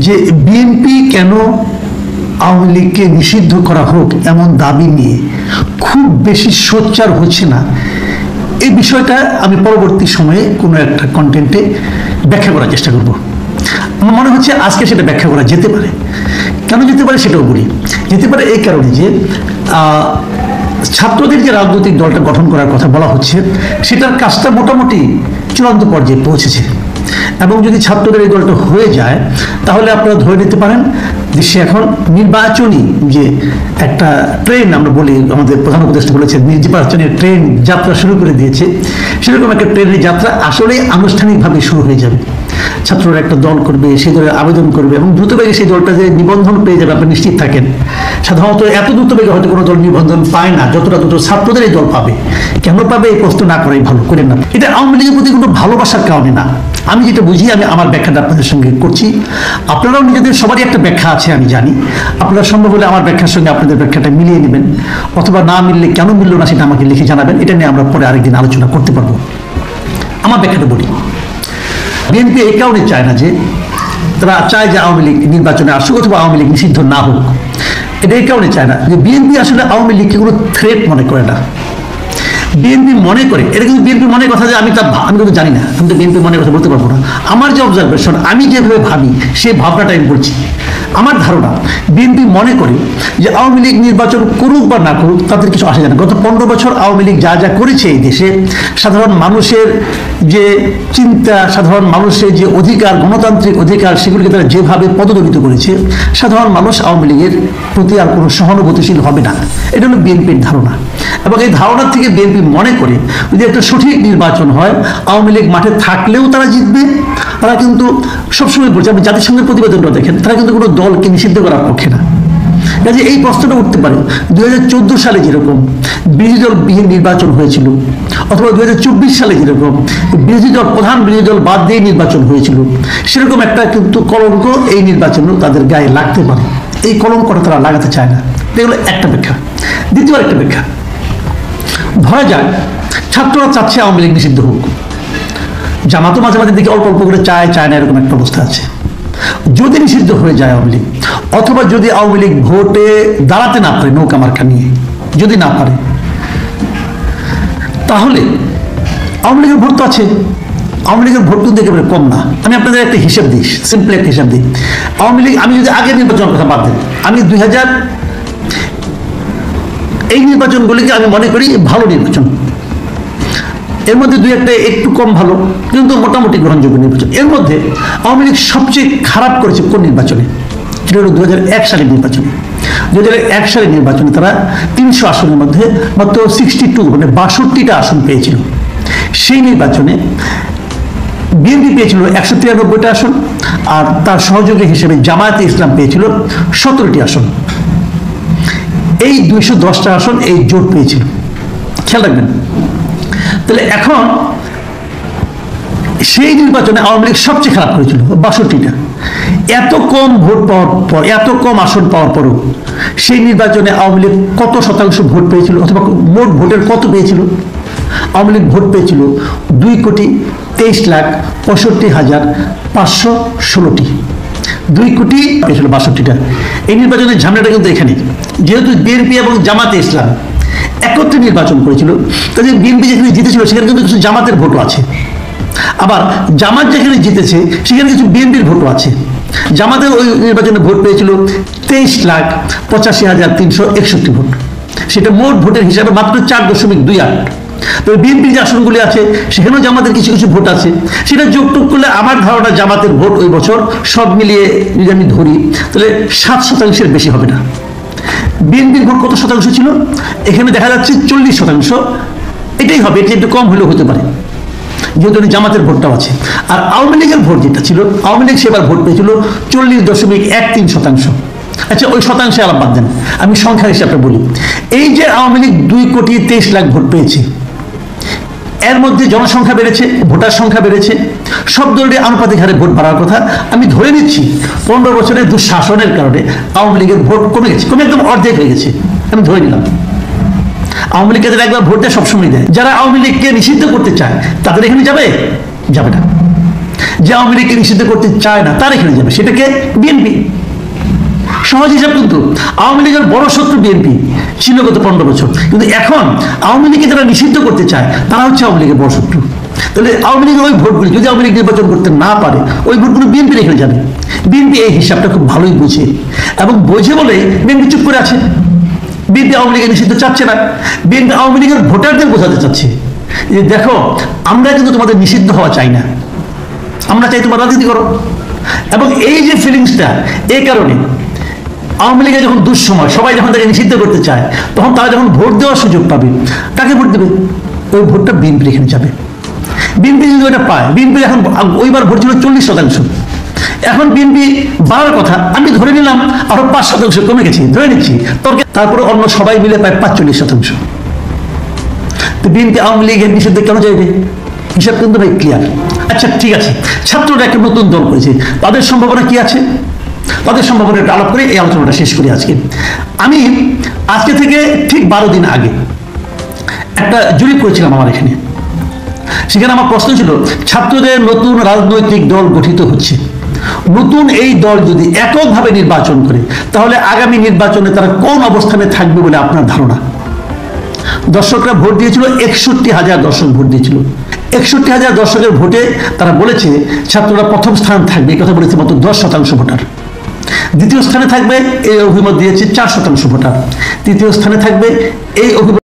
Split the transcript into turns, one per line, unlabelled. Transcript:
যে বিএনপি কেন আওয়ামী লীগকে নিষিদ্ধ করা হোক এমন দাবি নিয়ে খুব বেশি সোচ্চার হচ্ছে না, এই বিষয়টা আমি পরবর্তী সময়ে কোনো একটা কন্টেন্টে ব্যাখ্যা করার চেষ্টা করব। আমার মনে হচ্ছে আজকে সেটা ব্যাখ্যা করা যেতে পারে। কেন যেতে পারে সেটাও বলি। যেতে পারে এই কারণে যে ছাত্রদের যে রাজনৈতিক দলটা গঠন করার কথা বলা হচ্ছে সেটার কাজটা মোটামুটি চূড়ান্ত পর্যায়ে পৌঁছেছে, এবং যদি ছাত্রদের এই দলটা হয়ে যায় তাহলে আপনারা ধরে নিতে পারেন যে সে এখন নির্বাচনী যে একটা ট্রেন, আমরা বলি আমাদের প্রধান উপদেষ্টা বলেছেন নির্বাচনের ট্রেন যাত্রা শুরু করে দিয়েছে, সেরকম একটা ট্রেনের যাত্রা আসলেই আনুষ্ঠানিকভাবে শুরু হয়ে যাবে। ছাত্ররা একটা দল করবে, সেই দলে আবেদন করবে এবং দ্রুতবেগে সেই দলটা যে নিবন্ধন পেয়ে যাবে আপনি নিশ্চিত থাকেন। সাধারণত এত দ্রুতবেগে হয়তো কোনো দল নিবন্ধন পায় না যতটা দ্রুত ছাত্রদের এই দল পাবে। কেন পাবে এই প্রশ্ন না করাই ভালো, করেন না। এটা আওয়ামী লীগের প্রতি কোনো ভালোবাসার কারণে না, আমি যেটা বুঝি আমি আমার ব্যাখ্যাটা আপনাদের সঙ্গে করছি। আপনারাও নিজেদের সবারই একটা ব্যাখ্যা আছে আমি জানি, আপনারা সম্ভব হলে আমার ব্যাখ্যার সঙ্গে আপনাদের ব্যাখ্যাটা মিলিয়ে নেবেন, অথবা না মিললে কেন মিললো না সেটা আমাকে লিখে জানাবেন। এটা নিয়ে আমরা পরে আরেকদিন আলোচনা করতে পারবো। আমার ব্যাখ্যাটা বলি। বিএনপি এই কারণে চায় না যে তারা চায় যে আওয়ামী লীগ নির্বাচনে আসুক অথবা আওয়ামী লীগ নিষিদ্ধ না হোক, এটা এই কারণে চায় না যে বিএনপি আসলে আওয়ামী লীগকে কোনো থ্রেট মনে করে না। বিএনপি মনে করে, এটা কিন্তু বিএনপি মনে কথা যে আমি কিন্তু জানি না, আমি তো বিএনপি মনে কথা বলতে পারবো না। আমার যে অবজারভেশন, আমি যেভাবে ভাবি সেই ভাবনাটা আমি বলছি। আমার ধারণা বিএনপি মনে করে যে আওয়ামী লীগ নির্বাচন করুক বা না করুক তাদের কিছু আসে যায় না। গত 15 বছর আওয়ামী লীগ যা যা করেছে এই দেশে, সাধারণ মানুষের যে চিন্তা, সাধারণ মানুষের যে অধিকার, গণতান্ত্রিক অধিকার, সেগুলিকে তারা যেভাবে পদদলিত করেছে, সাধারণ মানুষ আওয়ামী লীগের প্রতি আর কোনো সহানুভূতিশীল হবে না। এটা হলো বিএনপির ধারণা, এবং এই ধারণা থেকে বিএনপি মনে করে যদি একটা সঠিক নির্বাচন হয় আওয়ামী লীগ মাঠে থাকলেও তারা জিতবে। তারা কিন্তু সবসময় বলছে, আপনি জাতিসংঘের প্রতিবেদনটা দেখেন, তারা কিন্তু কোনো দলকে নিষিদ্ধ করার পক্ষে না। কাজে এই প্রশ্নটা উঠতে পারে 2014 সালে যেরকম বিরোধী দল বিহীন নির্বাচন হয়েছিল, অথবা 2024 সালে যেরকম প্রধান বিরোধী দল বাদ দিয়ে নির্বাচন হয়েছিল, সেরকম একটা কিন্তু কলঙ্ক এই নির্বাচনেও তাদের গায়ে লাগতে পারে। এই কলঙ্কটা তারা লাগাতে চায় না। এগুলো একটা ব্যাখ্যা। দ্বিতীয় একটা ব্যাখ্যা, ধরা যাক ছাত্ররা চাচ্ছে আওয়ামী লীগ নিষিদ্ধ হোক, জামাতও মাঝে মাঝে দিকে অল্প অল্প করে চায় না, এরকম একটা অবস্থা আছে। যদি নিষিদ্ধ হয়ে যায় আওয়ামী লীগ, অথবা যদি আওয়ামী লীগ ভোটে দাঁড়াতে না পারে নৌকা মার্কা নিয়ে, যদি না পারে, তাহলে আওয়ামী লীগের ভোট তো আছে। আওয়ামী লীগের ভোট কিন্তু একেবারে কম না। আমি আপনাদের একটা হিসাব দিই, সিম্পল একটা হিসাব দিই। আওয়ামী লীগ, আমি যদি আগের নির্বাচনের কথা বাদ দিই, আমি 2000 এই নির্বাচনগুলিকে আমি মনে করি ভালো নির্বাচন। এর মধ্যে দুই একটা একটু কম ভালো, কিন্তু মোটামুটি গ্রহণযোগ্য নির্বাচন। এর মধ্যে আওয়ামী লীগ সবচেয়ে খারাপ করেছে কোন নির্বাচনে? সেটা হলো 2001 সালের নির্বাচনে। 2001 সালের নির্বাচনে তারা 300 আসনের মধ্যে মাত্র 62 মানে 62টা আসন পেয়েছিল। সেই নির্বাচনে বিএনপি পেয়েছিল 193টা আসন, আর তার সহযোগী হিসেবে জামায়াতে ইসলাম পেয়েছিল 17টি আসন। এই 210টা আসন এই জোট পেয়েছিল। খেয়াল রাখবেন। তাহলে এখন সেই নির্বাচনে আওয়ামী লীগ সবচেয়ে খারাপ করেছিল 62টা। এত কম ভোট পাওয়ার পর, এত কম আসন পাওয়ার পরও সেই নির্বাচনে আওয়ামী লীগ কত শতাংশ ভোট পেয়েছিল, অথবা মোট ভোটের কত পেয়েছিল? আওয়ামী লীগ ভোট পেয়েছিল 2,23,65,516টি। 2 কোটি পেয়েছিল 62টা। এই নির্বাচনের ঝামেলাটা কিন্তু এখানে, যেহেতু বিএনপি এবং জামাতে ইসলাম একত্রে নির্বাচন করেছিল, তাদের বিএনপি যেখানে জিতেছিল সেখানে কিন্তু কিছু জামাতের ভোটও আছে, আবার জামাত যেখানে জিতেছে সেখানে কিছু বিএনপির ভোটও আছে। জামাতের ওই নির্বাচনে ভোট পেয়েছিল 23,85,361 ভোট। সেটা মোট ভোটের হিসাবে মাত্র 4.28। তবে বিএনপির যে আসনগুলি আছে সেখানেও জামাতের কিছু কিছু ভোট আছে। সেটা যোগটোগ করলে আমার ধারণা জামাতের ভোট ওই বছর সব মিলিয়ে যদি আমি ধরি তাহলে 7% বেশি হবে না। বিএনপির ভোট কত শতাংশ ছিল? এখানে দেখা যাচ্ছে 40%। এটাই হবে, এটা একটু কম হলেও হতে পারে, যেহেতু জামাতের ভোটটাও আছে। আর আওয়ামী লীগের ভোট যেটা ছিল, আওয়ামী লীগ সেবার ভোট পেয়েছিল 40.13%। আচ্ছা, ওই শতাংশে আলাপ বাদ দেন, আমি সংখ্যার হিসাবে বলি। এই যে আওয়ামী লীগ 2,23,00,000 ভোট পেয়েছে, এর মধ্যে জনসংখ্যা বেড়েছে, ভোটার সংখ্যা বেড়েছে, সব দলের আনুপাতিক হারে ভোট বাড়ার কথা। আমি ধরে নিচ্ছি 15 বছরের দুঃশাসনের কারণে আওয়ামী লীগের ভোট কমে গেছে, কমে একদম অর্ধেক হয়ে গেছে, আমি ধরে নিলাম। আওয়ামী লীগকে যারা একবার ভোট দেয় সবসময় দেয়, যারা আওয়ামী লীগকে নিষিদ্ধ করতে চায় তাদের এখানে যাবে না। যে আওয়ামী লীগকে নিষিদ্ধ করতে চায় না তার এখানে যাবে, সেটাকে বিএনপি। সহজ হিসাব, কিন্তু আওয়ামী লীগের বড় শত্রু বিএনপি ছিল গত 15 বছর, কিন্তু এখন আওয়ামী লীগকে যারা নিষিদ্ধ করতে চায় তারা হচ্ছে আওয়ামী লীগের বড় শত্রু। তাহলে আওয়ামী লীগের ওই ভোটগুলি যদি আওয়ামী লীগ নির্বাচন করতে না পারে, ওই ভোটগুলো বিএনপি রেখে যাবে। বিএনপি এই হিসাবটা খুব ভালোই বুঝে, এবং বোঝে বলে বিএনপি চুপ করে আছে। বিএনপি আওয়ামী লীগের নিষিদ্ধ চাচ্ছে না, বিএনপি আওয়ামী লীগের ভোটারদের বোঝাতে চাচ্ছে যে দেখো, আমরা কিন্তু তোমাদের নিষিদ্ধ হওয়া চাই না, আমরা চাই তোমার রাজনীতি করো। এবং এই যে ফিলিংসটা, এই কারণে আওয়ামী লীগের যখন দুঃসময়, সবাই যখন তাকে নিষিদ্ধ করতে চায়, তখন তারা যখন ভোট দেওয়ার সুযোগ পাবে, কাকে ভোট দেবে? ওই ভোটটা বিএনপির এখানে যাবে। বিএনপি যদি ওটা পায়, বিএনপি এখন ওইবার ভোট ছিল 40%, এখন বিএনপি বাড়ার কথা, আমি ধরে নিলাম আরো 5% কমে গেছে, ধরে নিচ্ছি, তারপরে অন্য সবাই মিলে প্রায় 45%। তো বিএনপি আওয়ামী লীগের নিষিদ্ধ কেন যাইবে? হিসাব কিন্তু ভাই ক্লিয়ার। আচ্ছা ঠিক আছে, ছাত্ররা একটা নতুন দল করেছে, তাদের সম্ভাবনা কি আছে? তাদের সম্ভাবনা একটা আলাপ করে এই আলোচনাটা শেষ করি আজকে। আমি আজকে থেকে ঠিক 12 দিন আগে একটা জরিপ করেছিলাম আমার এখানে। সেখানে আমার প্রশ্ন ছিল, ছাত্রদের নতুন রাজনৈতিক দল গঠিত হচ্ছে, নতুন এই দল যদি এককভাবে নির্বাচন করে, তাহলে আগামী নির্বাচনে তারা কোন অবস্থানে থাকবে বলে আপনার ধারণা? দর্শকরা ভোট দিয়েছিল, 61,000 দর্শক ভোট দিয়েছিল। 61,000 দর্শকের ভোটে তারা বলেছে ছাত্ররা প্রথম স্থান থাকবে, এই কথা বলেছে মাত্র 10% ভোটার। দ্বিতীয় স্থানে থাকবে এই অভিমত দিয়েছে 4% ভোটার। তৃতীয় স্থানে থাকবে এই অভিমত